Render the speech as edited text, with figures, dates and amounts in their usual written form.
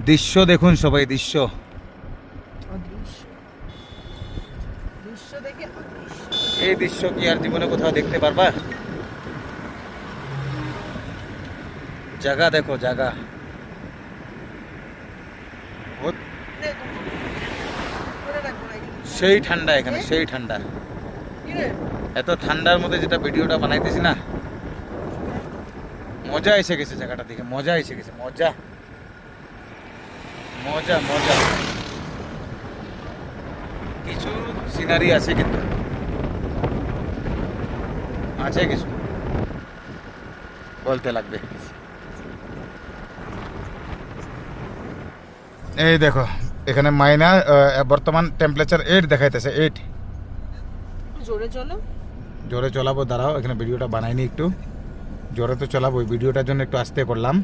দৃশ্য দেখুন সবাই, দৃশ্য। অদৃশ্য দৃশ্য দেখে অদৃশ্য। এই দৃশ্য কি আর জীবনে কোথাও দেখতে পারবা? জায়গা দেখো, জায়গা করে রাখবো না এখানে। সেই ঠান্ডা এখানে, সেই ঠান্ডা। কি রে? এত ঠান্ডার মধ্যে যেটা ভিডিওটা বানাইতেছি না, মজা এসে গেছে জায়গাটা দেখে, মজা এসে গেছে, মজা মজা মজা। কিছু সিনারি আছে, কিন্তু আছে কিছু, বলতে লাগবে। এই দেখো এখানে বর্তমান টেম্পারেচার 8 দেখাইতেছে, 8। একটু জোরে চলো। জোরে চলাবো, দাঁড়াও, এখানে ভিডিওটা বানাইনি, একটু জোরে তো চলাবো, ভিডিওটার জন্য একটু আস্তে করলাম।